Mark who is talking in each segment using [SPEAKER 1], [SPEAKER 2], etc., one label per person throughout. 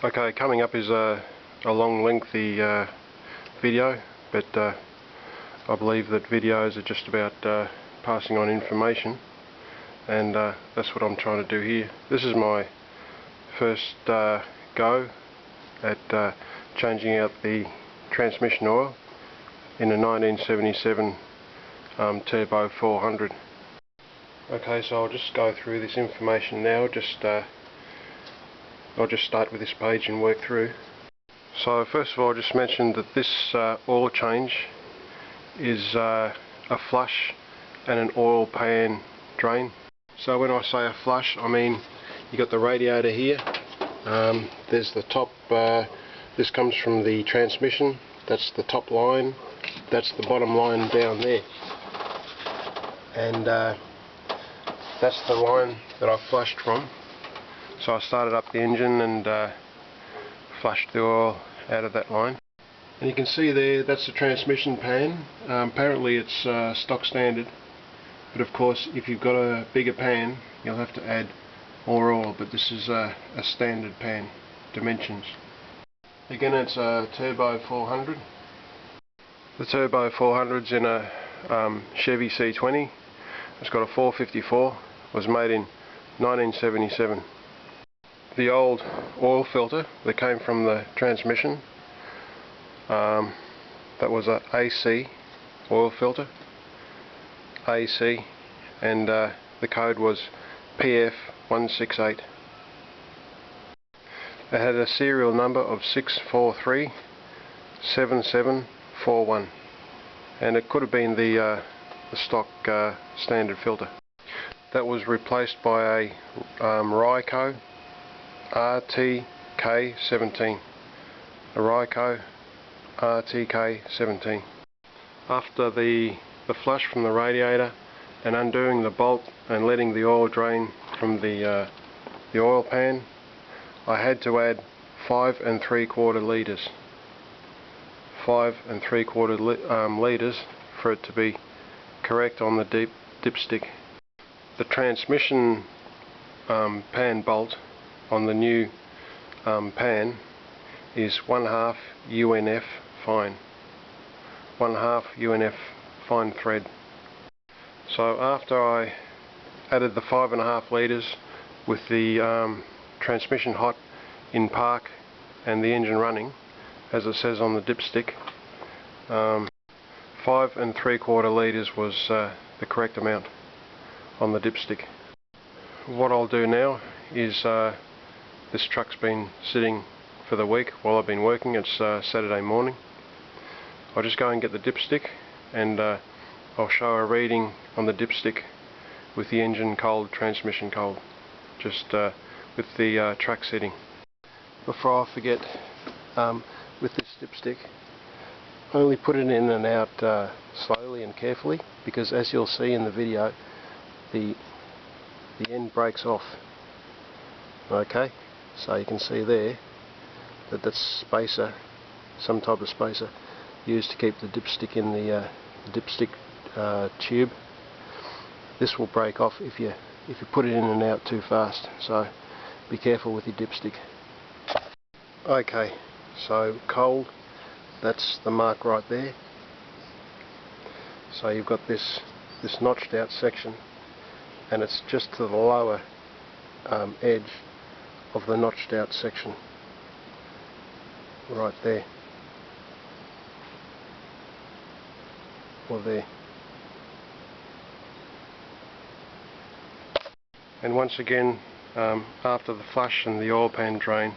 [SPEAKER 1] Okay, coming up is a long lengthy video, but I believe that videos are just about passing on information, and that's what I'm trying to do here. This is my first go at changing out the transmission oil in a 1977 Turbo 400. Okay, so I'll just go through this information now. I'll just start with this page and work through. So first of all, I just mentioned that this oil change is a flush and an oil pan drain. So when I say a flush, I mean you got the radiator here. There's the top. This comes from the transmission. That's the top line. That's the bottom line down there. And that's the line that I flushed from. So I started up the engine and flushed the oil out of that line. And you can see there, that's the transmission pan. Apparently it's stock standard, but of course if you've got a bigger pan you'll have to add more oil, but this is a standard pan dimensions. Again, it's a Turbo 400. The Turbo 400's in a Chevy C20. It's got a 454, was made in 1977. The old oil filter that came from the transmission, that was a AC oil filter, AC, and the code was PF168. It had a serial number of 6437741, and it could have been the stock standard filter. That was replaced by a Ryco RTK17, a Ryco RTK17. After the flush from the radiator and undoing the bolt and letting the oil drain from the oil pan, I had to add 5 3/4 litres. 5 3/4 litres for it to be correct on the dipstick. The transmission pan bolt on the new pan is 1/2 UNF fine. 1/2 UNF fine thread. So after I added the 5 1/2 litres with the transmission hot in park and the engine running, as it says on the dipstick, 5 3/4 litres was the correct amount on the dipstick. What I'll do now is, this truck's been sitting for the week while I've been working. It's Saturday morning. I'll just go and get the dipstick, and I'll show a reading on the dipstick with the engine cold, transmission cold, just with the track setting. Before I forget, with this dipstick, only put it in and out slowly and carefully, because as you'll see in the video, the end breaks off. Okay, so you can see there that that's spacer, some type of spacer used to keep the dipstick in the dipstick tube. This will break off if you put it in and out too fast, so be careful with your dipstick. Okay, so cold, that's the mark right there. So you've got this notched out section, and it's just to the lower edge of the notched out section right there, or there. And once again, after the flush and the oil pan drain,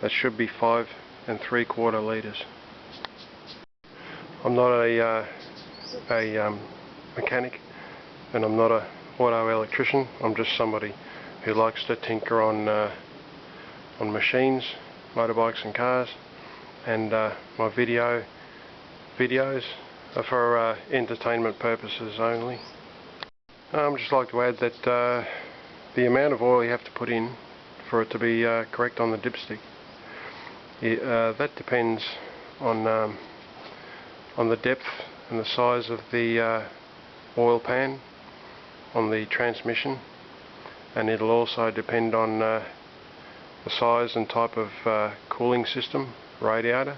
[SPEAKER 1] that should be 5 3/4 litres. I'm not a mechanic, and I'm not a auto electrician. I'm just somebody who likes to tinker on machines, motorbikes and cars, and my videos are for entertainment purposes only. I'd just like to add that the amount of oil you have to put in for it to be correct on the dipstick, that depends on the depth and the size of the oil pan on the transmission, and it'll also depend on the size and type of cooling system, radiator,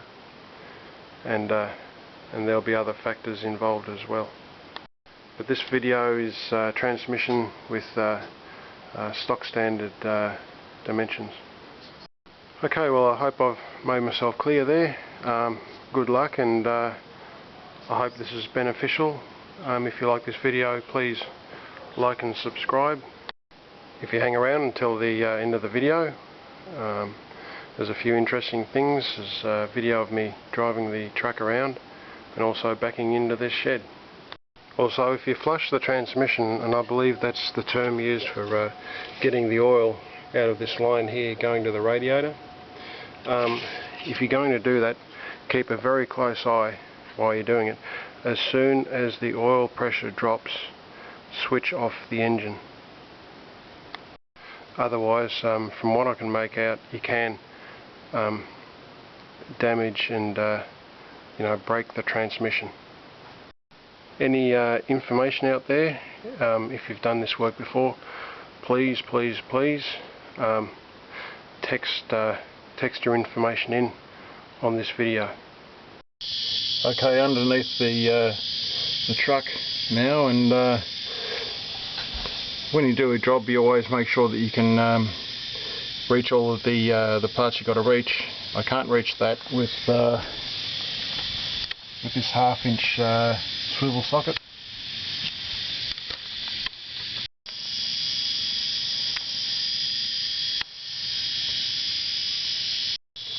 [SPEAKER 1] and there'll be other factors involved as well. But this video is transmission with stock standard dimensions. Okay, well, I hope I've made myself clear there. Good luck, and I hope this is beneficial. If you like this video, please like and subscribe. If you hang around until the end of the video, there's a few interesting things. There's a video of me driving the truck around and also backing into this shed. Also, if you flush the transmission, and I believe that's the term used for getting the oil out of this line here going to the radiator, if you're going to do that, keep a very close eye while you're doing it. As soon as the oil pressure drops, switch off the engine. Otherwise, from what I can make out, you can damage and break the transmission. Any information out there, if you've done this work before, please text your information in on this video.
[SPEAKER 2] Okay, underneath the truck now, and when you do a job, you always make sure that you can reach all of the parts you've got to reach. I can't reach that with this 1/2 inch swivel socket.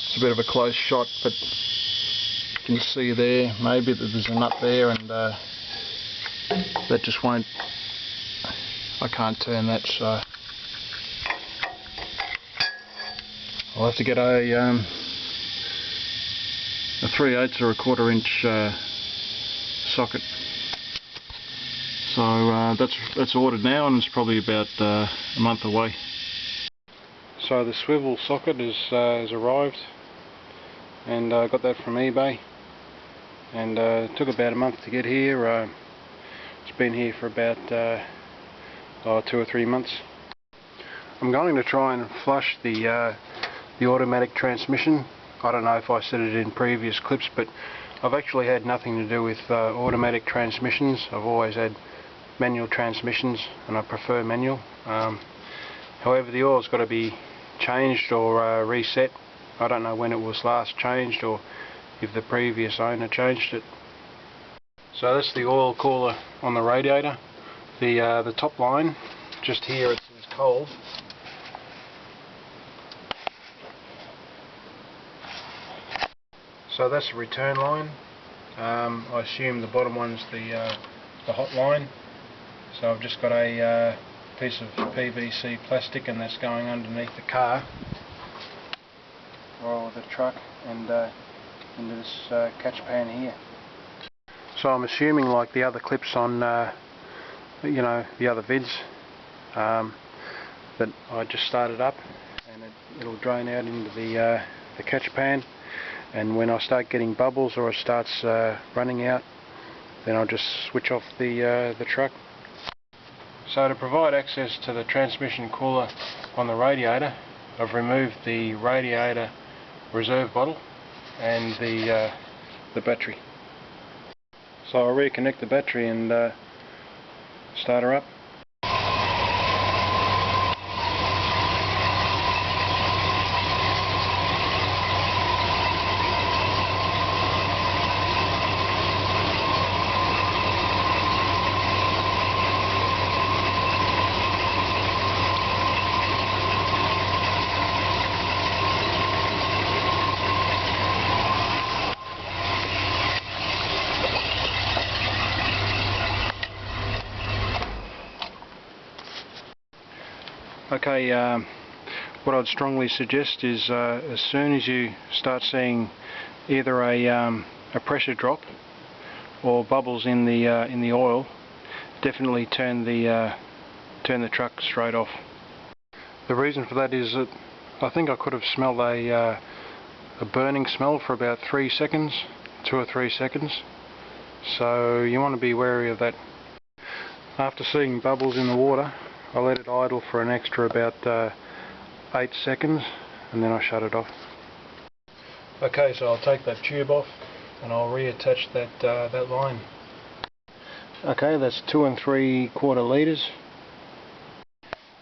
[SPEAKER 2] It's a bit of a close shot, but you can see there maybe that there's a nut there, and that just won't, I can't turn that, so I'll have to get a 3/8 or a 1/4 inch socket. So that's ordered now, and it's probably about a month away.
[SPEAKER 1] So the swivel socket has arrived, and I got that from eBay, and it took about a month to get here. It's been here for about 2 or 3 months. I'm going to try and flush the automatic transmission. I don't know if I said it in previous clips, but I've actually had nothing to do with automatic transmissions. I've always had manual transmissions, and I prefer manual. However, the oil's got to be changed or reset. I don't know when it was last changed, or if the previous owner changed it. So that's the oil cooler on the radiator. The top line, just here, it's cold. So that's the return line. I assume the bottom one's the hot line. So I've just got a piece of PVC plastic, and that's going underneath the car, or the truck, and into this catch pan here. So I'm assuming, like the other clips on the other vids, that I just started up, and it'll drain out into the catch pan, and when I start getting bubbles or it starts running out, then I'll just switch off the truck. So to provide access to the transmission cooler on the radiator, I've removed the radiator reserve bottle and the battery. So I'll reconnect the battery and start her up. Okay, what I'd strongly suggest is as soon as you start seeing either a pressure drop or bubbles in the oil, definitely turn the truck straight off. The reason for that is that I think I could have smelled a burning smell for about 3 seconds, 2 or 3 seconds. So you want to be wary of that. After seeing bubbles in the water, I let it idle for an extra about 8 seconds,
[SPEAKER 2] and then I shut it off. Okay, so I'll take that tube off and I'll reattach that line. Okay, that's 2 3/4 litres.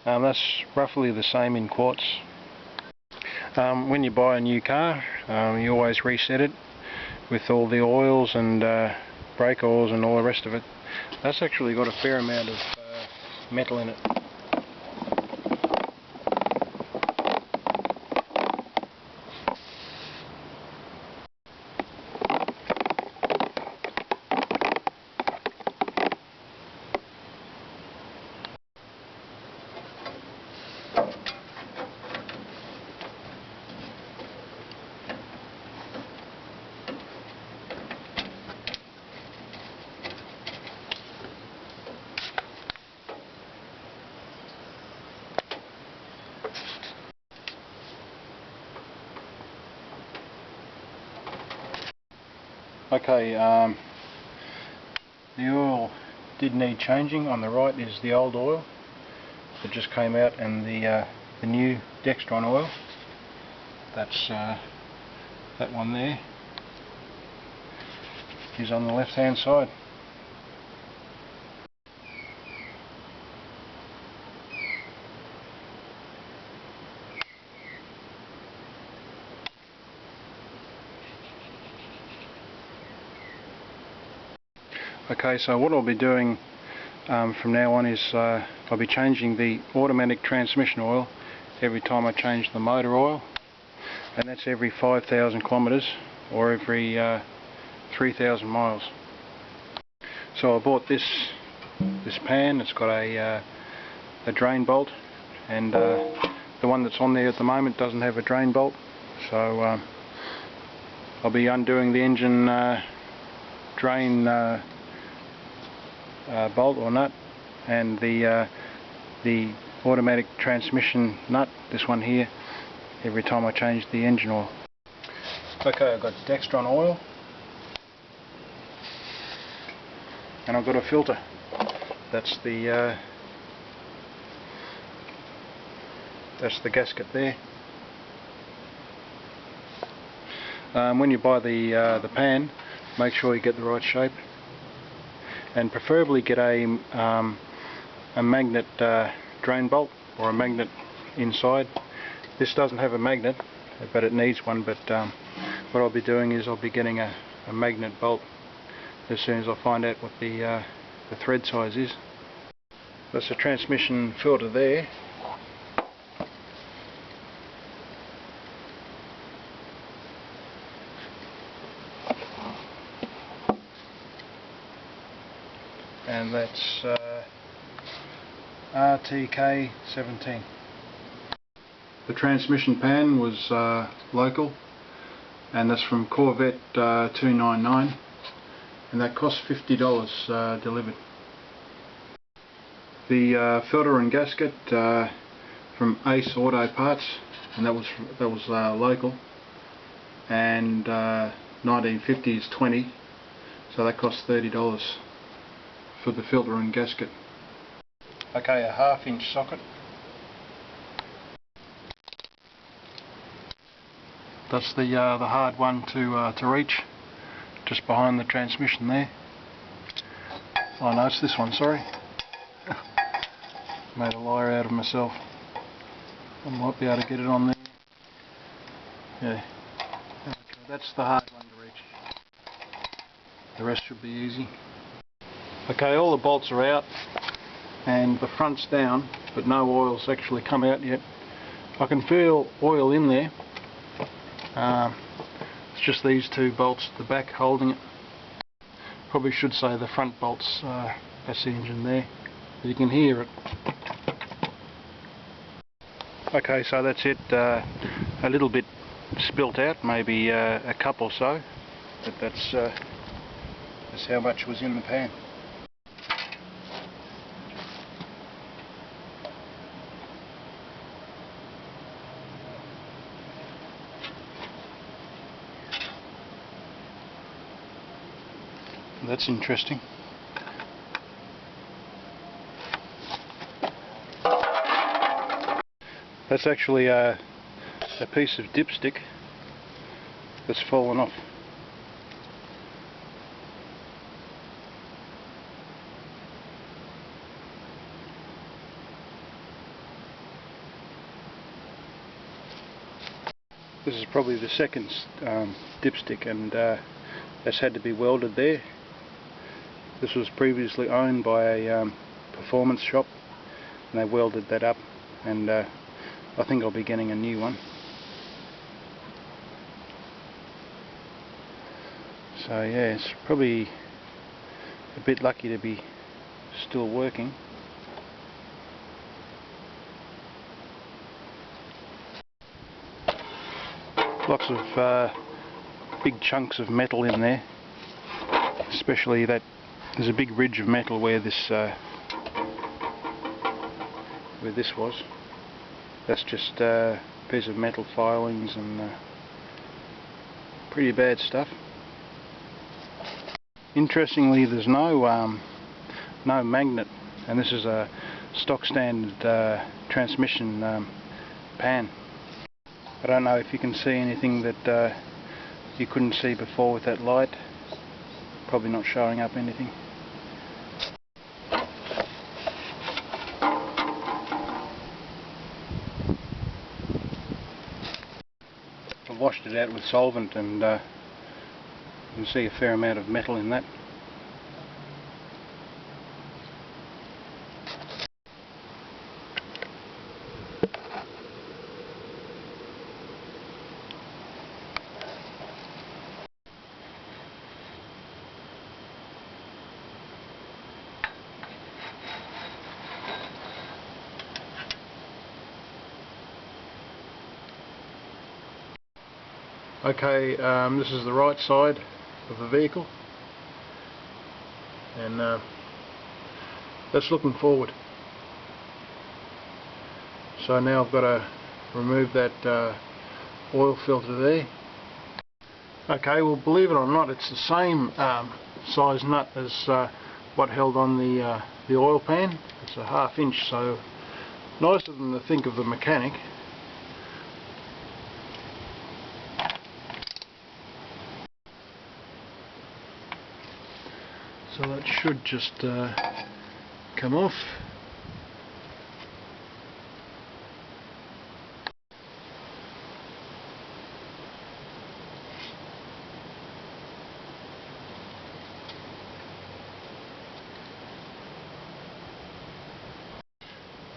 [SPEAKER 2] That's roughly the same in quarts. When you buy a new car, you always reset it with all the oils and brake oils and all the rest of it. That's actually got a fair amount of metal in it. Okay, the oil did need changing. On the right is the old oil that just came out, and the new Dextron oil. That's that one there is on the left hand side. Okay, so what I'll be doing from now on is I'll be changing the automatic transmission oil every time I change the motor oil, and that's every 5,000 kilometres or every 3,000 miles. So I bought this pan. It's got a drain bolt, and the one that's on there at the moment doesn't have a drain bolt, so I'll be undoing the engine drain bolt or nut, and the automatic transmission nut, this one here, every time I change the engine oil. Okay, I've got Dextron oil, and I've got a filter. That's the gasket there. When you buy the pan, make sure you get the right shape, and preferably get a magnet drain bolt or a magnet inside. This doesn't have a magnet, but it needs one. But what I'll be doing is I'll be getting a magnet bolt as soon as I find out what the thread size is. That's the transmission filter there. And that's RTK 17. The transmission pan was local, and that's from Corvette 299, and that cost $50 delivered. The filter and gasket from Ace Auto Parts, and that was local, and 1950 is 20, so that cost $30 for the filter and gasket. Okay, a 1/2 inch socket. That's the hard one to reach, just behind the transmission there. Oh no, it's this one, sorry. Made a liar out of myself. I might be able to get it on there. Yeah. Okay, that's the hard one to reach. The rest should be easy. Okay, all the bolts are out and the front's down, but no oil's actually come out yet. I can feel oil in there. It's just these two bolts at the back holding it. Probably should say the front bolts, that's the engine there. But you can hear it. Okay, so that's it. A little bit spilt out, maybe a cup or so, but that's how much was in the pan. That's interesting. That's actually a a piece of dipstick that's fallen off. This is probably the second dipstick, and that's had to be welded there. This was previously owned by a performance shop, and they welded that up, and I think I'll be getting a new one. So yeah, it's probably a bit lucky to be still working. Lots of big chunks of metal in there, especially that there's a big ridge of metal where this was. That's just a piece of metal filings and pretty bad stuff. Interestingly, there's no magnet, and this is a stock standard transmission pan. I don't know if you can see anything that you couldn't see before with that light. Probably not showing up anything. I washed it out with solvent, and you can see a fair amount of metal in that. Okay, this is the right side of the vehicle, and that's looking forward. So now I've got to remove that oil filter there. Okay, well, believe it or not, it's the same size nut as what held on the oil pan. It's a 1/2 inch, so nice of them to think of the mechanic. So that should just come off.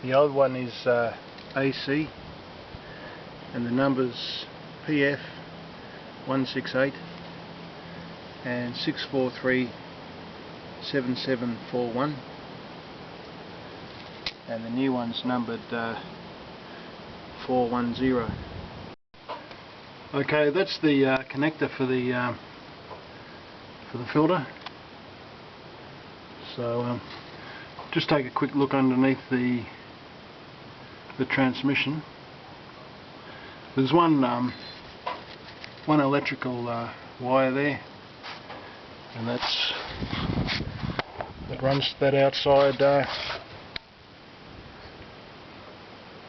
[SPEAKER 2] The old one is AC, and the numbers PF 168 and 643 7741, and the new one's numbered 410. Okay, that's the connector for the filter. So just take a quick look underneath the transmission. There's one electrical wire there, and that runs to that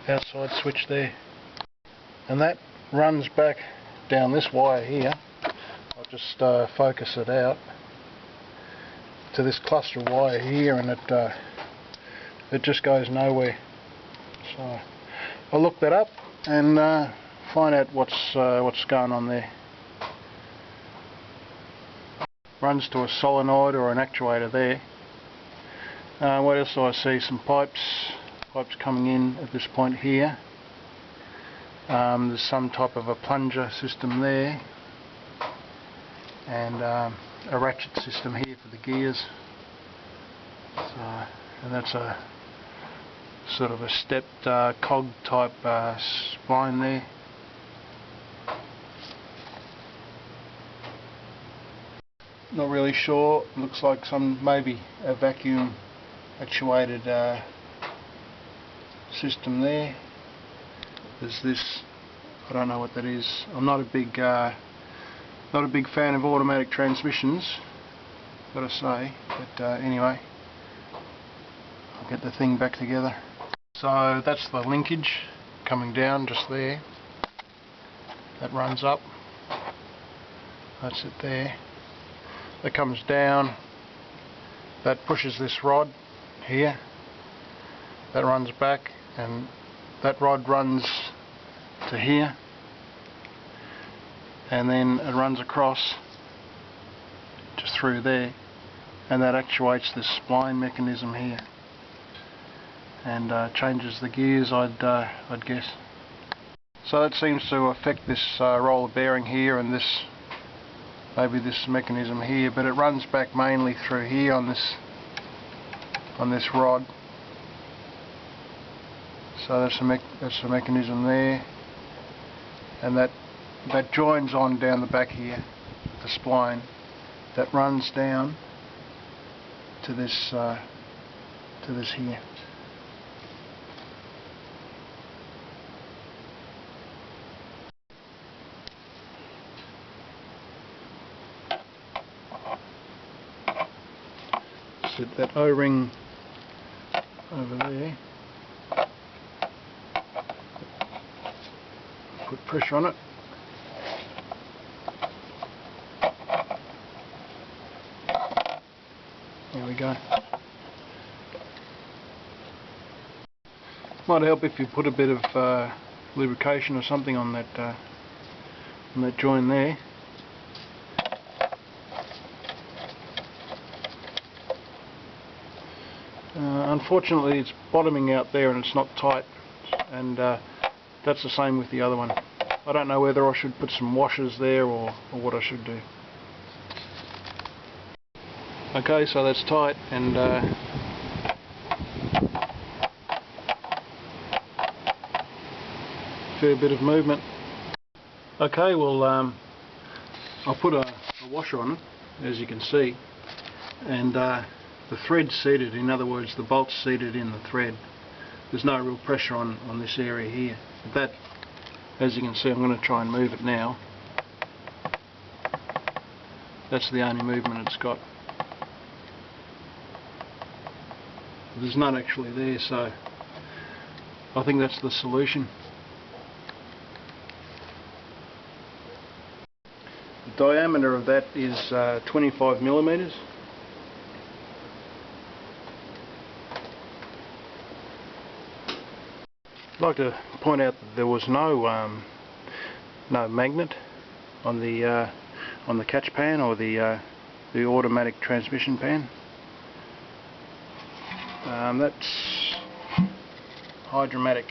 [SPEAKER 2] outside switch there, and that runs back down this wire here. I'll just focus it out to this cluster of wire here, and it just goes nowhere. So I'll look that up and find out what's going on there. Runs to a solenoid or an actuator there. What else do I see? Some pipes coming in at this point here. There's some type of a plunger system there, and a ratchet system here for the gears. So, and that's a sort of a stepped cog type spline there. Not really sure. Looks like maybe a vacuum actuated system there. There's this, I don't know what that is. I'm not a big fan of automatic transmissions, gotta say, but anyway, I'll get the thing back together. So that's the linkage coming down just there. that runs up. That's it there. That comes down. That pushes this rod here. That runs back, and that rod runs to here, and then it runs across just through there, and that actuates this spline mechanism here, and changes the gears, I'd guess. So that seems to affect this roller bearing here, and this, maybe this mechanism here, but it runs back mainly through here on this rod. So that's the mechanism there, and that joins on down the back here, the spline that runs down to this here. Set that O-ring over there. Put pressure on it. There we go. Might help if you put a bit of lubrication or something on that joint there. Unfortunately, it's bottoming out there and it's not tight, and that's the same with the other one. I don't know whether I should put some washers there or what I should do. Okay, so that's tight, and fair bit of movement. Okay, well I'll put a washer on it, as you can see, and the thread's seated. In other words, the bolt's seated in the thread. There's no real pressure on this area here. But that, as you can see, I'm going to try and move it now. That's the only movement it's got. There's none actually there, so I think that's the solution. The diameter of that is 25 millimeters. I'd like to point out that there was no magnet on the catch pan or the automatic transmission pan. That's hydromatic.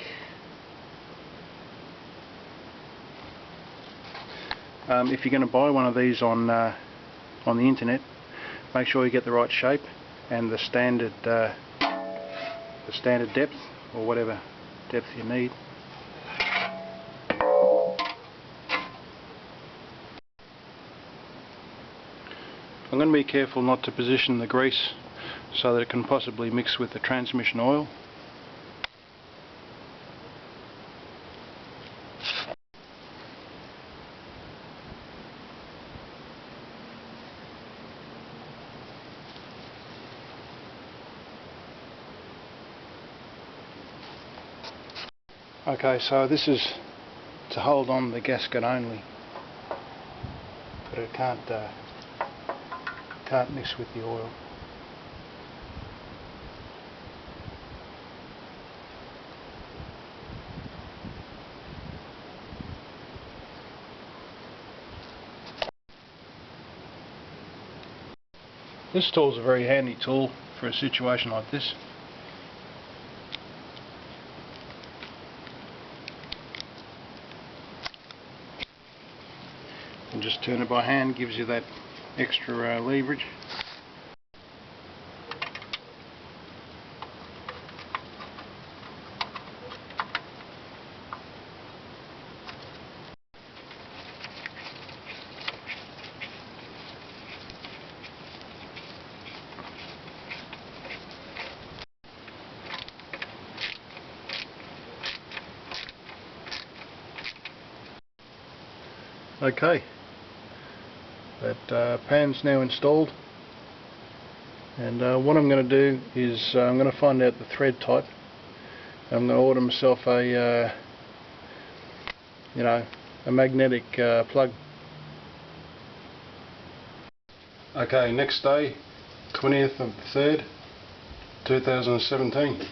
[SPEAKER 2] If you're going to buy one of these on the internet, make sure you get the right shape and the standard depth, or whatever depth you need. I'm going to be careful not to position the grease so that it can possibly mix with the transmission oil. Okay, so this is to hold on the gasket only, but it can't mix with the oil. This tool is a very handy tool for a situation like this. And just turn it by hand, gives you that extra leverage. Okay, that pan's now installed, and what I'm going to do is I'm going to find out the thread type. I'm going to order myself a a magnetic plug.
[SPEAKER 1] Okay, next day, 20th of the 3rd, 2017.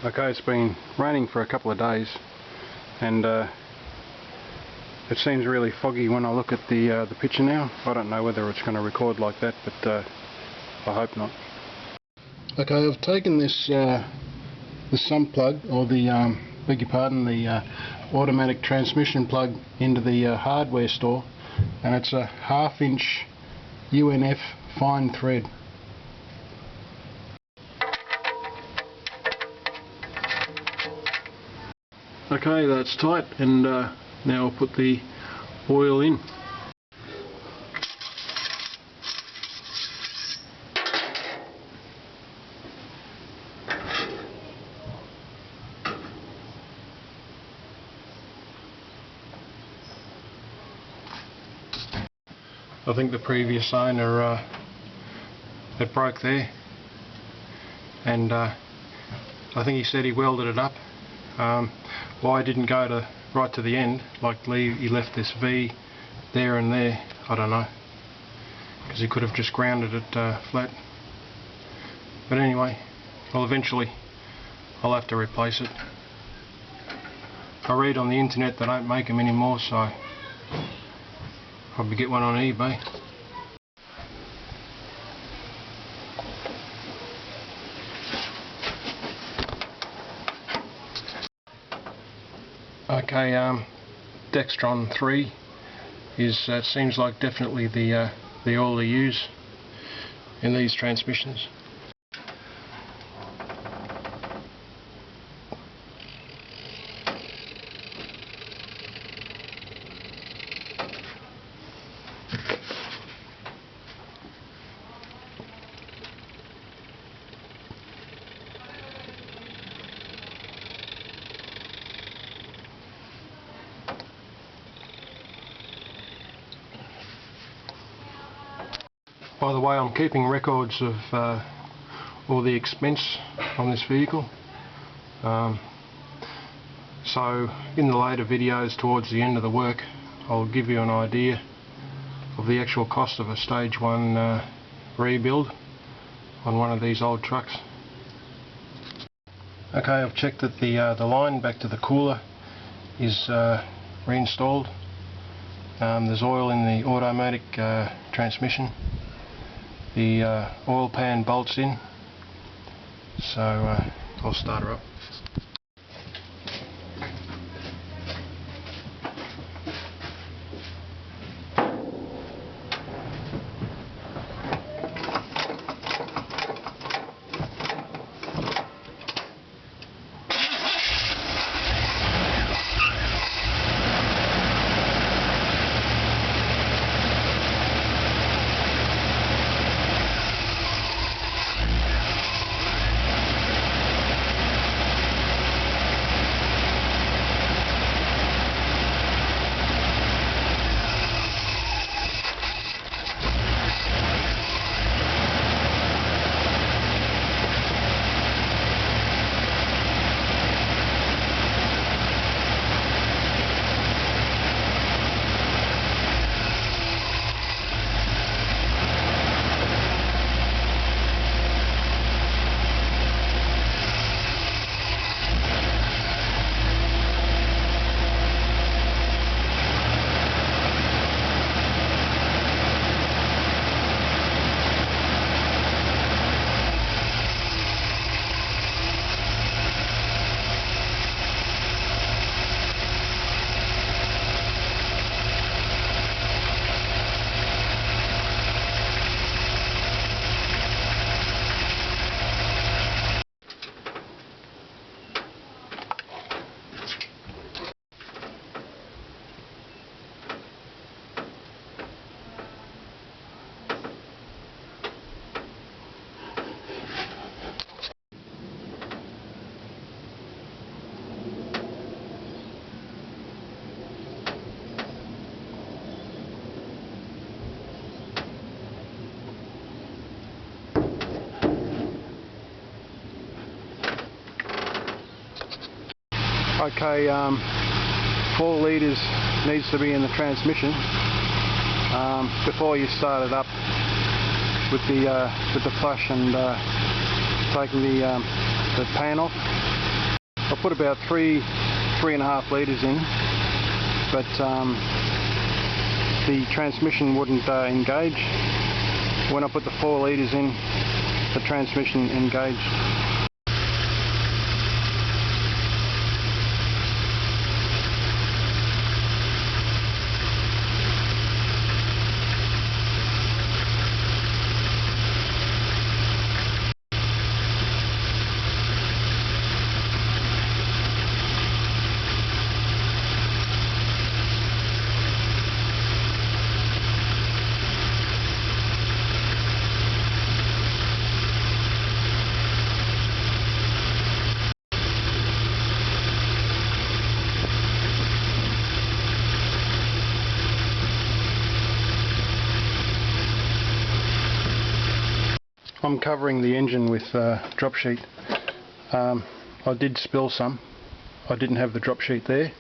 [SPEAKER 1] Okay, it's been raining for a couple of days, and it seems really foggy when I look at the picture now. I don't know whether it's going to record like that, but I hope not. Okay, I've taken this the sump plug, or the beg your pardon, the automatic transmission plug into the hardware store, and it's a 1/2 inch UNF fine thread. Okay, that's tight, and now I'll put the oil in. I think the previous owner it broke there, and I think he said he welded it up. Why he didn't go right to the end, like he left this V there and there, I don't know, because he could have just grounded it flat. But anyway, well, eventually I'll have to replace it. I read on the internet they don't make them anymore, so probably get one on eBay. Okay, Dextron 3 is seems like definitely the oil to use in these transmissions. By the way, I'm keeping records of all the expense on this vehicle, so in the later videos towards the end of the work I'll give you an idea of the actual cost of a stage 1 rebuild on one of these old trucks. Okay, I've checked that the line back to the cooler is reinstalled. There's oil in the automatic transmission. The oil pan bolts in, so I'll start her up.
[SPEAKER 2] Okay, 4 litres needs to be in the transmission before you start it up with the flush and taking the pan off. I put about 3.5 litres in, but the transmission wouldn't engage. When I put the 4 litres in, the transmission engaged. I'm covering the engine with drop sheet. I did spill some. I didn't have the drop sheet there,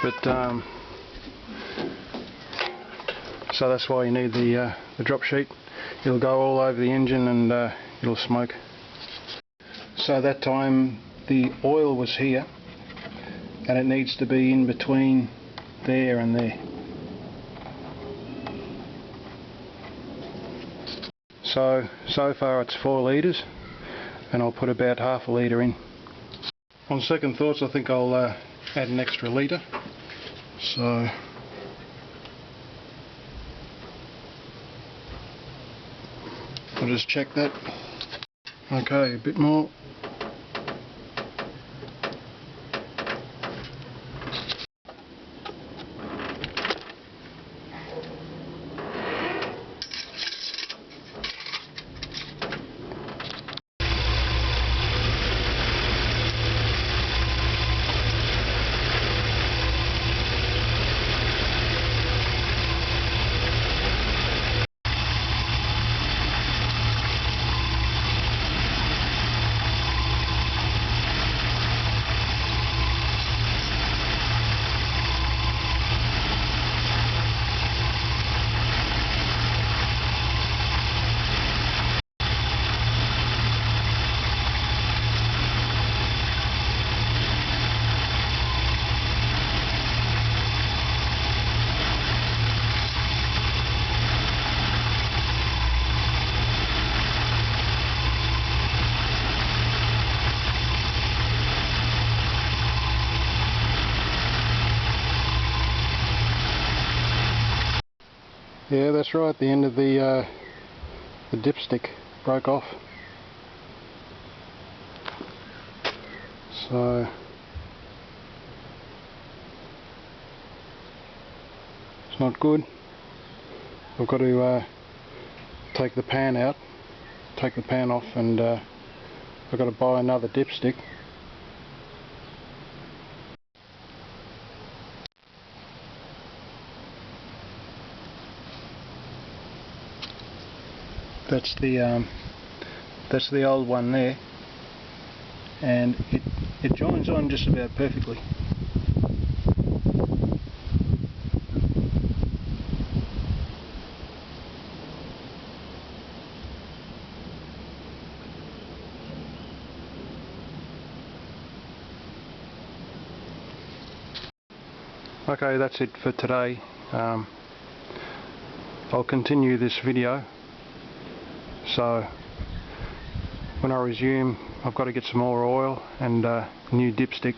[SPEAKER 2] but so that's why you need the drop sheet. It'll go all over the engine and it'll smoke. So that time the oil was here, and it needs to be in between there and there. So far it's 4 litres, and I'll put about half a litre in. On second thoughts, I think I'll add an extra litre. So I'll just check that. Okay, a bit more. Yeah, that's right, the end of the dipstick broke off. So it's not good. I've got to take the pan out, take the pan off, and I've got to buy another dipstick. That's the old one there, and it joins on just about perfectly. Okay, that's it for today. I'll continue this video. So when I resume, I've got to get some more oil and a new dipstick.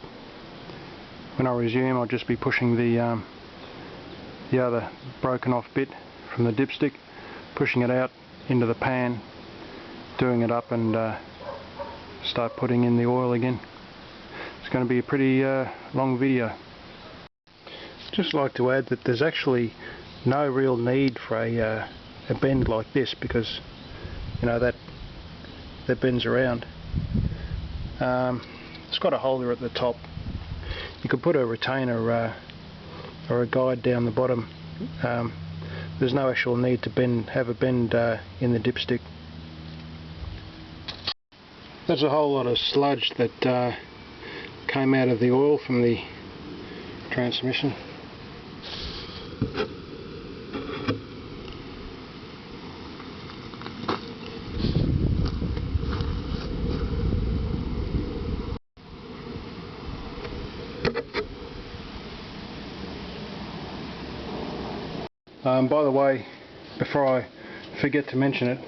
[SPEAKER 2] When I resume, I'll just be pushing the other broken off bit from the dipstick, pushing it out into the pan, doing it up, and start putting in the oil again. It's going to be a pretty long video. Just like to add that there's actually no real need for a bend like this, because you know that bends around. It's got a holder at the top. You could put a retainer or a guide down the bottom. There's no actual need to have a bend in the dipstick. There's a whole lot of sludge that
[SPEAKER 1] came out of the oil from the transmission. By the way, before I forget to mention it,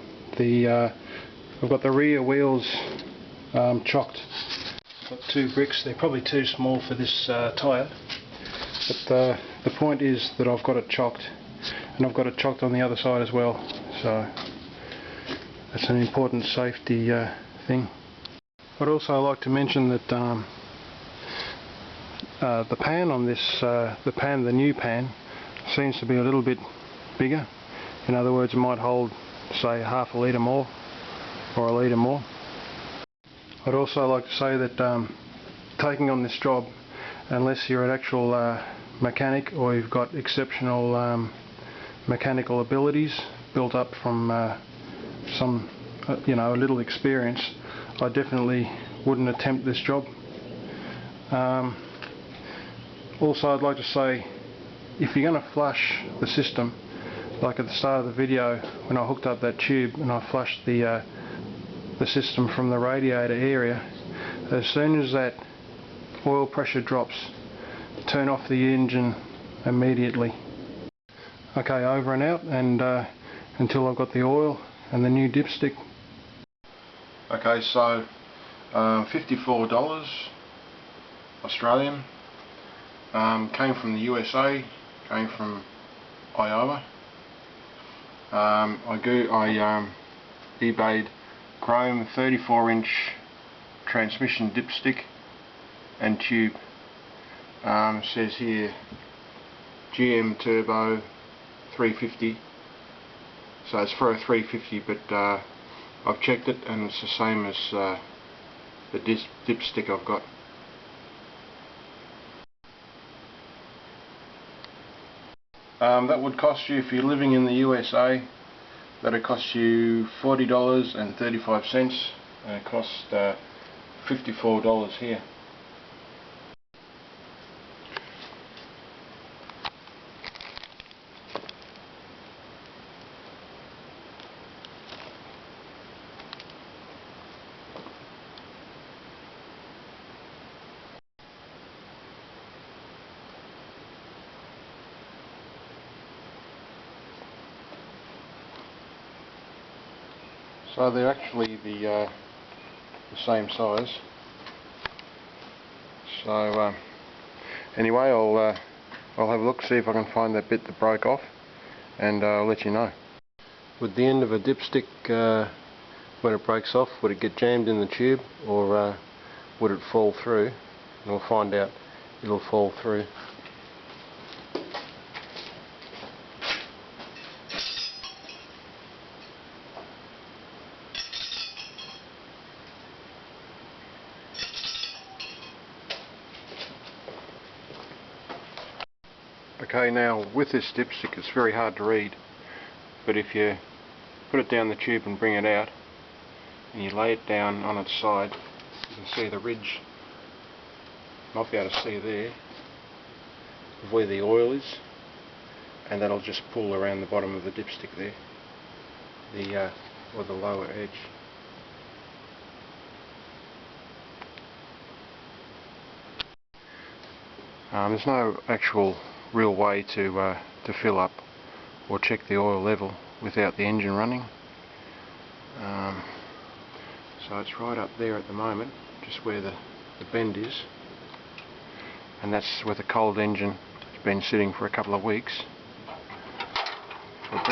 [SPEAKER 1] I've got the rear wheels chocked. I've got 2 bricks. They're probably too small for this tyre, but the point is that I've got it chocked, and I've got it chocked on the other side as well, so that's an important safety thing. I'd also like to mention that the pan on this, the new pan, seems to be a little bit bigger. In other words, it might hold, say, half a litre more or a litre more. I'd also like to say that taking on this job, unless you're an actual mechanic or you've got exceptional mechanical abilities built up from some a little experience, I definitely wouldn't attempt this job. Also, I'd like to say, if you're going to flush the system, like at the start of the video when I hooked up that tube and I flushed the system from the radiator area, as soon as that oil pressure drops, turn off the engine immediately. Okay, over and out, and until I've got the oil and the new dipstick. Okay, so $54 Australian, came from the USA, came from Iowa. I eBayed chrome 34-inch transmission dipstick and tube. Says here GM turbo 350, so it's for a 350, but I've checked it and it's the same as the dipstick I've got. That would cost you, if you're living in the USA, that would cost you $40.35, and it costs $54 here. So they're actually the same size. So anyway, I'll have a look, see if I can find that bit that broke off, and I'll let you know. Would the end of a dipstick, when it breaks off, would it get jammed in the tube, or would it fall through? And we'll find out. It'll fall through. Okay, now with this dipstick it's very hard to read, but if you put it down the tube and bring it out and you lay it down on its side, you can see the ridge. You might be able to see there of where the oil is, and that'll just pull around the bottom of the dipstick there, or the lower edge. There's no actual real way to fill up or check the oil level without the engine running. So it's right up there at the moment, just where the bend is, and that's with a cold engine. It's been sitting for a couple of weeks. We'll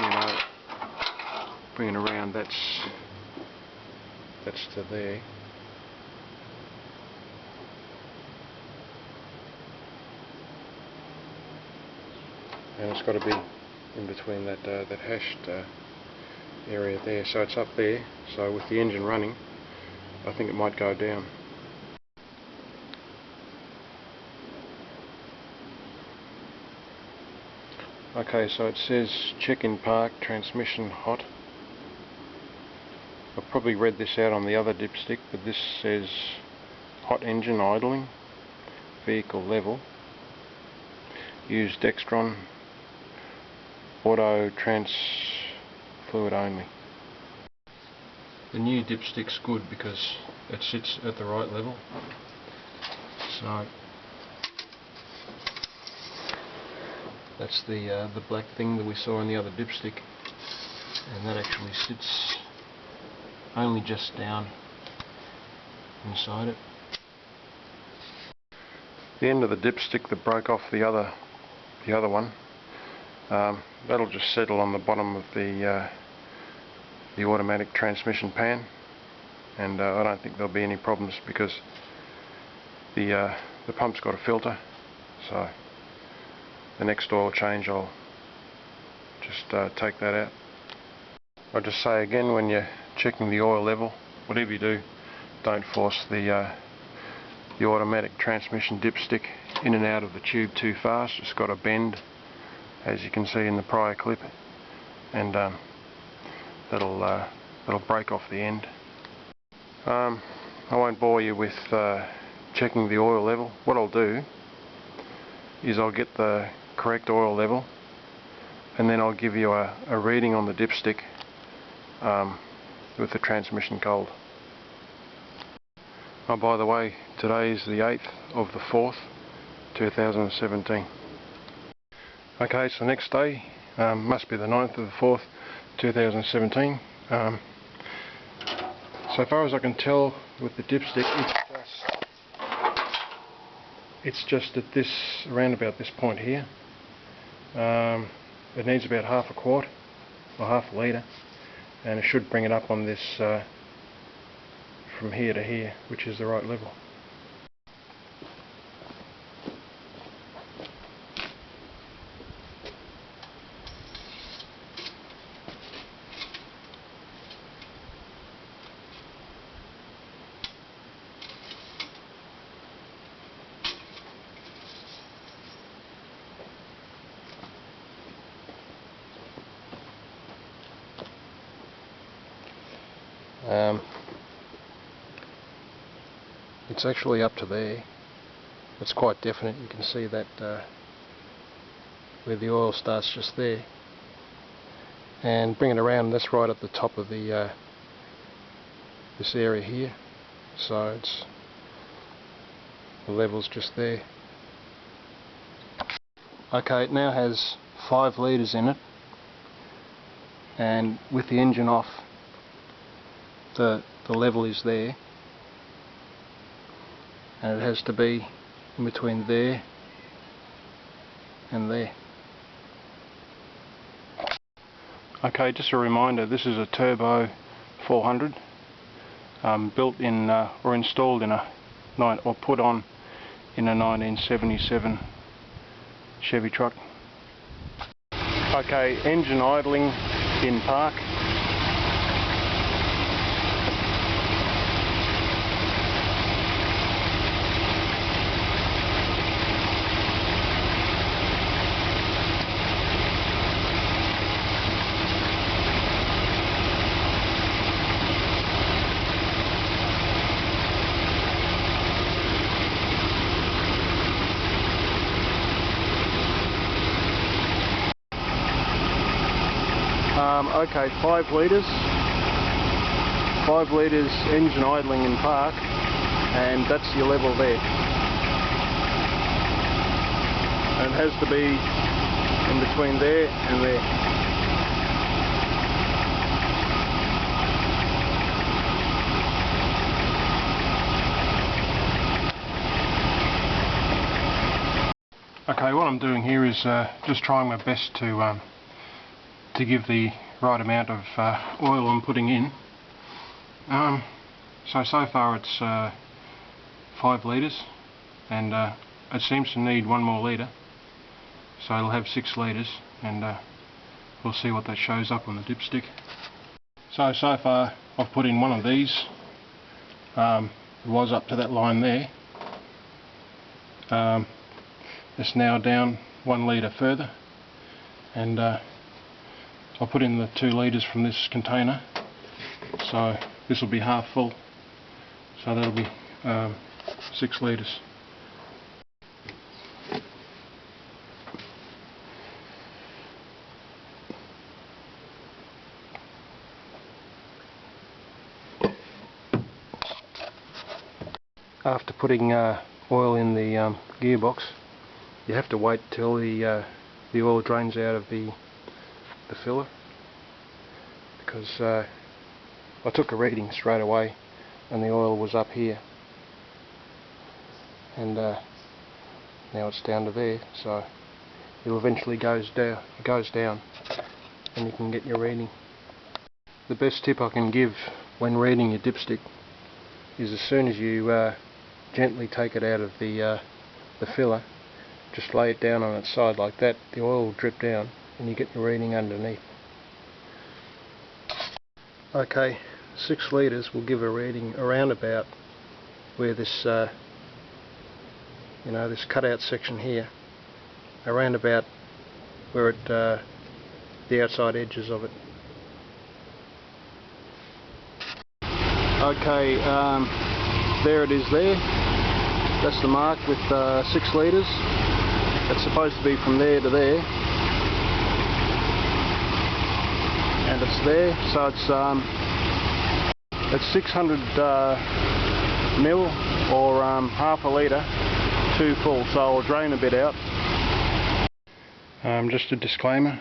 [SPEAKER 1] bring it around. That's to there. And it's got to be in between that hashed area there, so it's up there. So with the engine running, I think it might go down. Okay, so it says check in park, transmission hot. I've probably read this out on the other dipstick, but this says hot engine idling. vehicle level, use Dextron auto trans fluid only. The new dipstick's good because it sits at the right level. So that's the black thing that we saw in the other dipstick, and that actually sits only just down inside it. The end of the dipstick that broke off the other one, that'll just settle on the bottom of the automatic transmission pan, and I don't think there'll be any problems because the pump's got a filter. So the next oil change I'll just take that out. I'll just say again, when you're checking the oil level, whatever you do, don't force the automatic transmission dipstick in and out of the tube too fast. It's got a bend, as you can see in the prior clip, and that'll break off the end. I won't bore you with checking the oil level. What I'll do is I'll get the correct oil level, and then I'll give you a reading on the dipstick with the transmission cold. Oh, by the way, today is the 8th of the 4th, 2017. Okay, so next day must be the 9th of the 4th, 2017. So far as I can tell with the dipstick, it's just at this, around about this point here. It needs about half a quart or half a litre, and it should bring it up on this from here to here, which is the right level. It's actually up to there. It's quite definite. You can see that where the oil starts just there, and bring it around. That's right at the top of the this area here. So it's the level's just there. Okay, it now has 5 litres in it, and with the engine off, the level is there, and it has to be in between there and there. Okay, just a reminder, this is a turbo 400 built in or installed in or put on in a 1977 Chevy truck. Okay, engine idling in park. Okay, 5 litres. 5 litres engine idling in park, and that's your level there. And it has to be in between there and there. Okay, what I'm doing here is just trying my best to give the right amount of oil I'm putting in. So far it's 5 litres, and it seems to need 1 more litre, so it'll have 6 litres, and we'll see what that shows up on the dipstick. So far I've put in one of these. It was up to that line there. It's now down 1 litre further, and I'll put in the 2 litres from this container, so this will be half full, so that'll be 6 litres. after putting oil in the gearbox, you have to wait till the oil drains out of the filler, because I took a reading straight away and the oil was up here, and now it's down to there, so it eventually goes down and you can get your reading. The best tip I can give when reading your dipstick is, as soon as you gently take it out of the filler, just lay it down on its side like that, the oil will drip down and you get your reading underneath. Okay, 6 litres will give a reading around about where this this cutout section here, around about where the outside edges of it. Okay, there it is there. That's the mark with 6 litres. It's supposed to be from there to there. And it's there, so it's 600 mil, or half a litre, too full, so I'll drain a bit out. Just a disclaimer,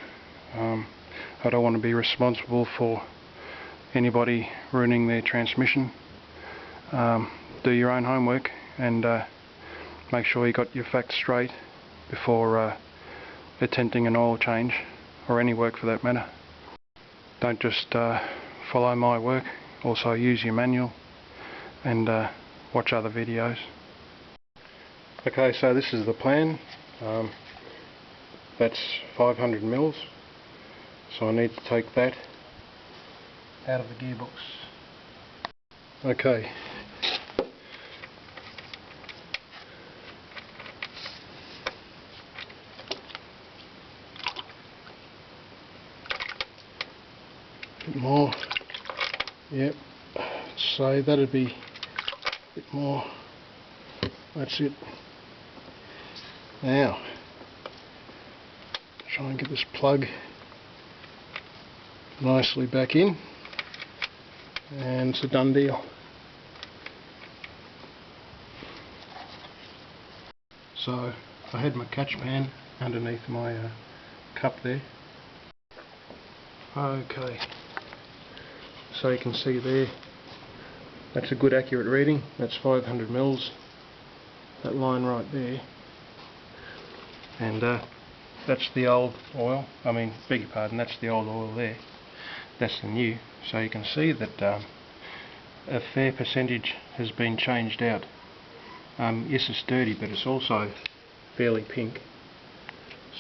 [SPEAKER 1] I don't want to be responsible for anybody ruining their transmission. Do your own homework and make sure you got your facts straight before attempting an oil change, or any work for that matter. Don't just follow my work, also use your manual and watch other videos. Okay, so this is the plan. That's 500 mils, so I need to take that out of the gearbox. Okay. Bit more. Yep. So that'd be a bit more. That's it. Now, try and get this plug nicely back in, and it's a done deal. So I had my catch pan underneath my cup there. Okay, so you can see there, that's a good accurate reading. That's 500 mils, that line right there, and that's the old oil. I mean, beg your pardon, that's the old oil there. That's the new. So you can see that a fair percentage has been changed out. Yes, it's dirty, but it's also fairly pink.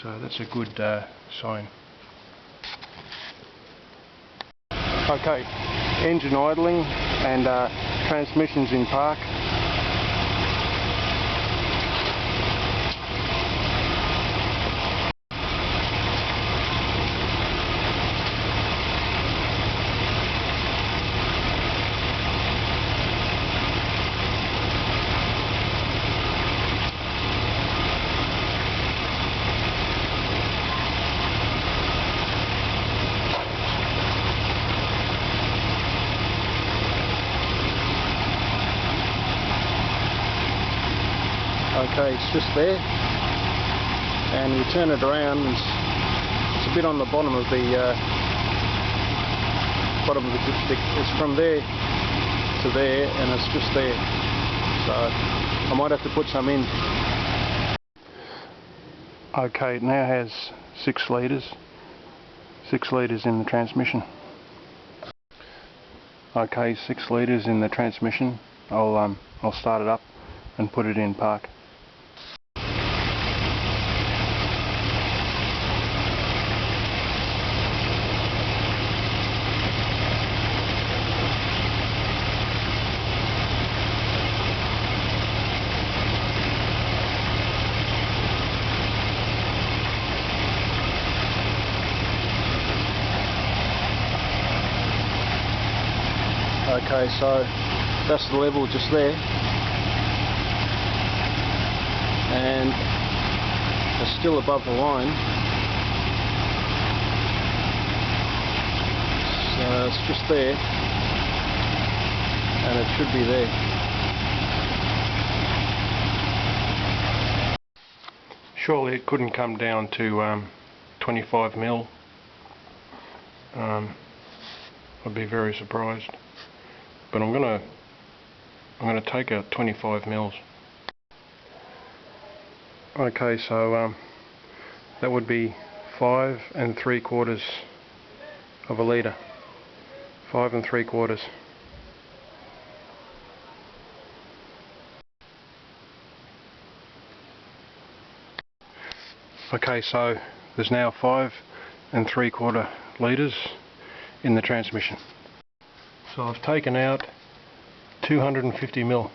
[SPEAKER 1] So that's a good sign. Okay, engine idling and transmissions in park. Okay, it's just there, and you turn it around, it's a bit on the bottom of the dipstick. It's from there to there, and it's just there, so I might have to put some in. Okay, it now has 6 litres in the transmission. Okay, 6 litres in the transmission. I'll start it up and put it in park. Okay, so that's the level just there, and it's still above the line, so it's just there, and it should be there. Surely it couldn't come down to 25 mil. I'd be very surprised. But I'm gonna take out 25 mils. Okay, so that would be 5 3/4 of a litre. 5 3/4. Okay, so there's now 5 3/4 litres in the transmission. So I've taken out 250 mil.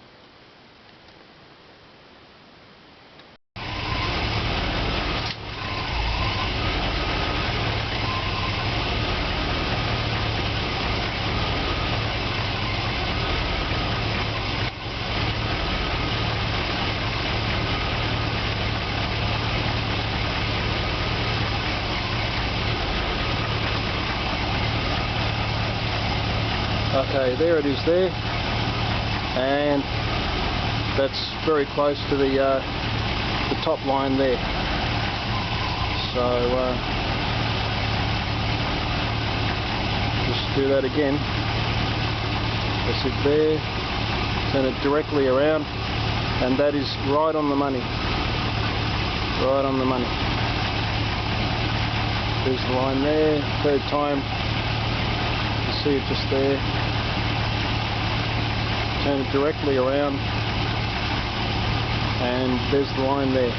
[SPEAKER 2] Okay, there it is there, and that's very close to the top line there. So just do that again. That's it there. Turn it directly around, and that is right on the money. Right on the money. There's the line there. Third time. You see it just there. Turn it directly around, and there's the line there.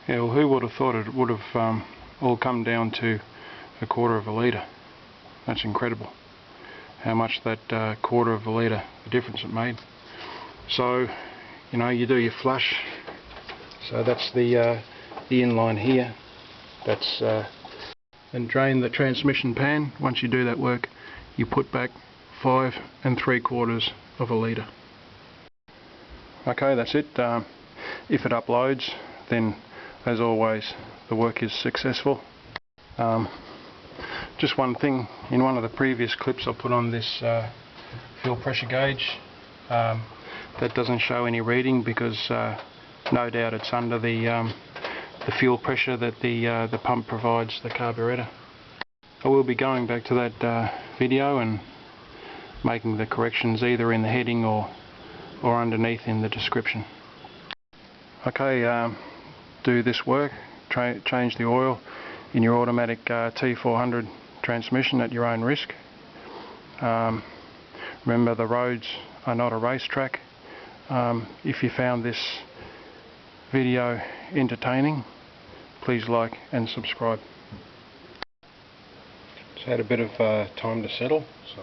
[SPEAKER 1] Yeah, well, who would have thought it would have all come down to 1/4 of a litre? That's incredible. How much that 1/4 of a litre, the difference it made. So, you know, you do your flush. So that's the inline here. That's and drain the transmission pan. Once you do that work, you put back 5 3/4 of a litre. Okay, that's it. If it uploads, then as always, the work is successful. Just one thing, in one of the previous clips I put on this fuel pressure gauge that doesn't show any reading because no doubt it's under the fuel pressure that the pump provides the carburetor. I will be going back to that video and making the corrections either in the heading or underneath in the description. Okay, do this work, change the oil in your automatic T400 transmission at your own risk. Remember, the roads are not a racetrack. If you found this video entertaining, please like and subscribe. It's had a bit of time to settle, so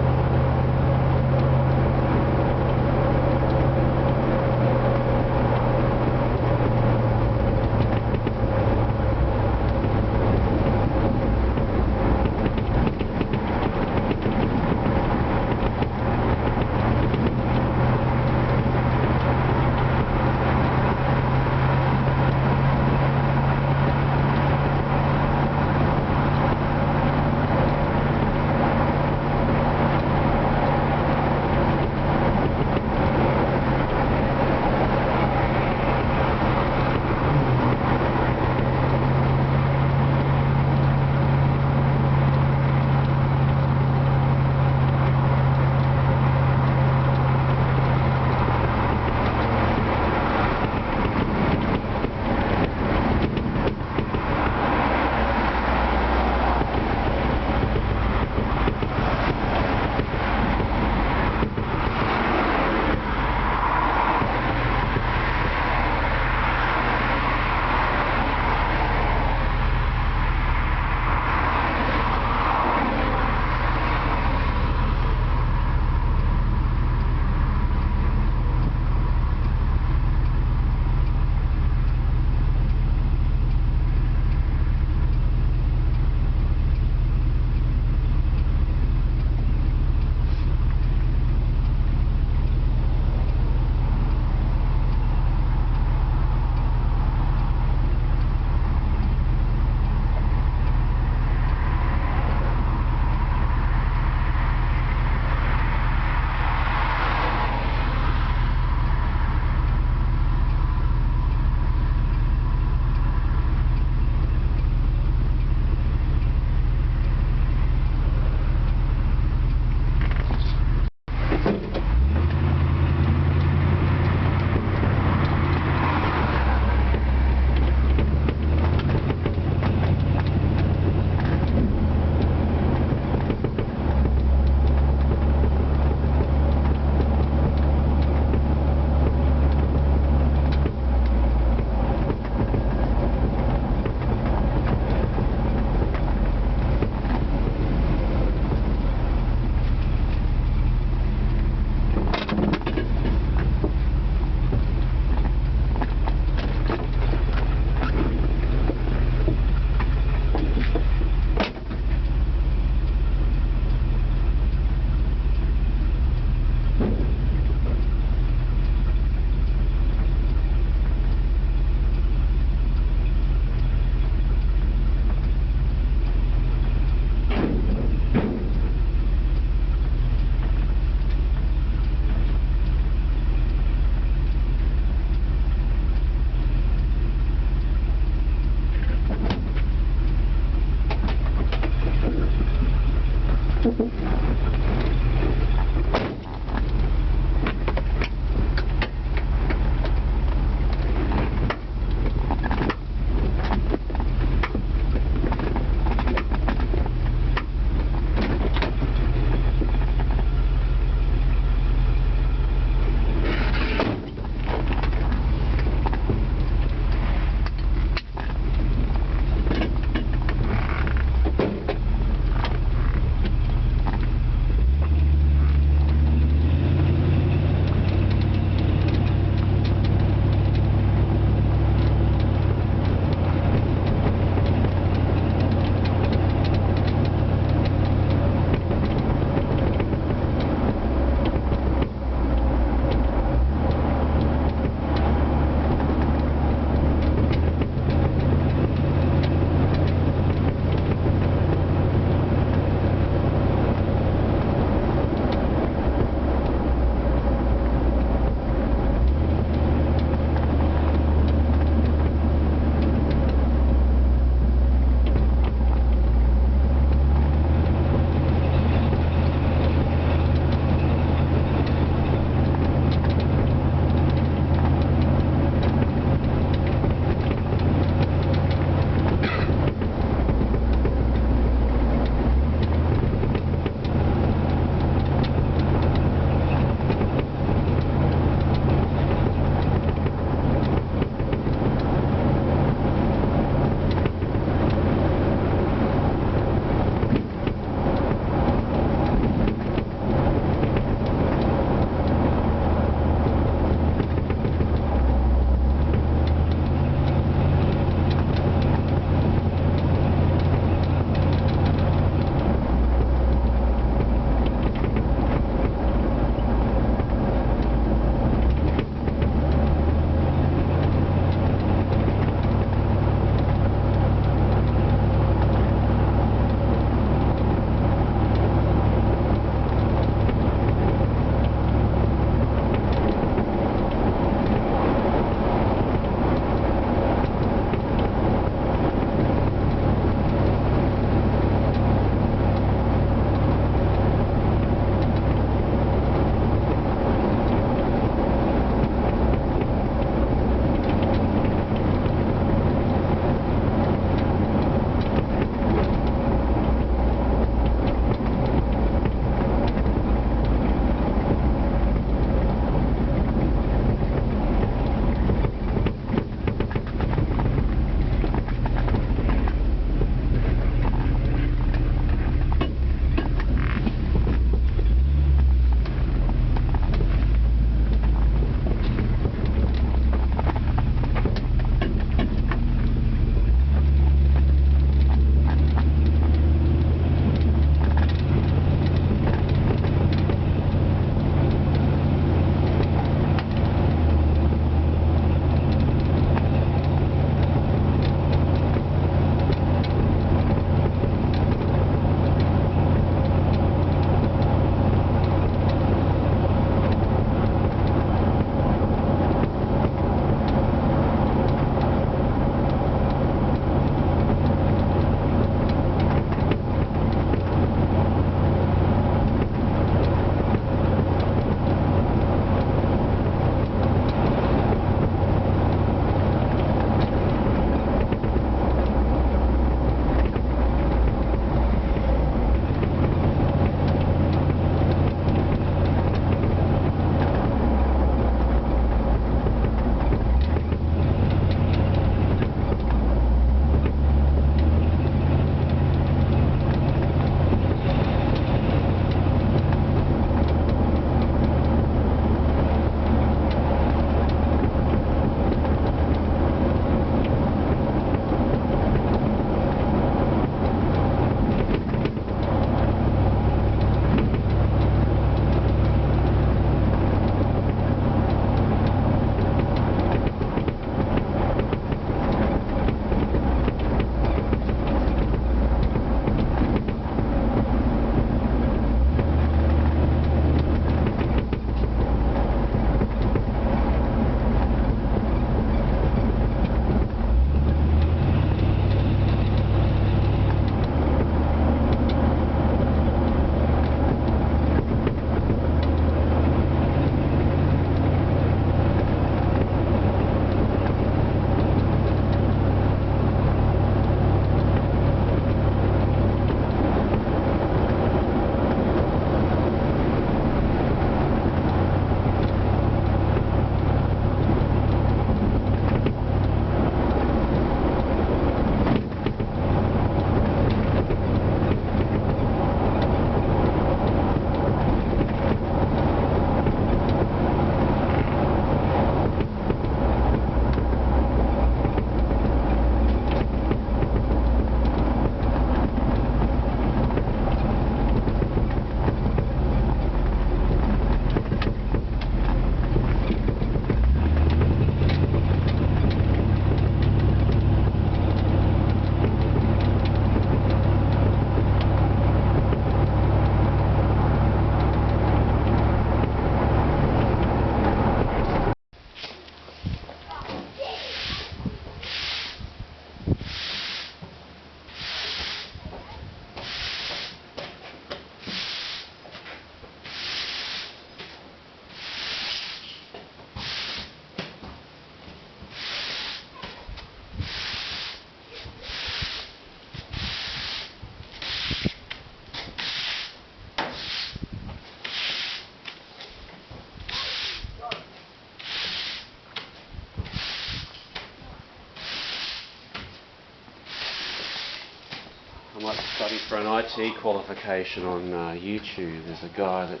[SPEAKER 3] I might study for an IT qualification on YouTube. There's a guy that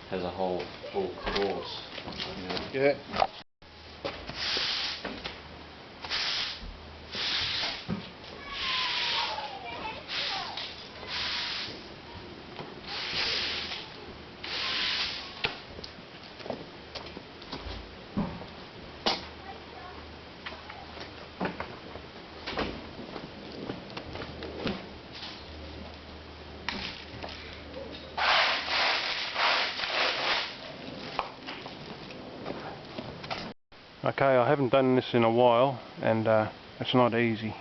[SPEAKER 3] has a whole full course.
[SPEAKER 1] Yeah. Okay, I haven't done this in a while, and it's not easy.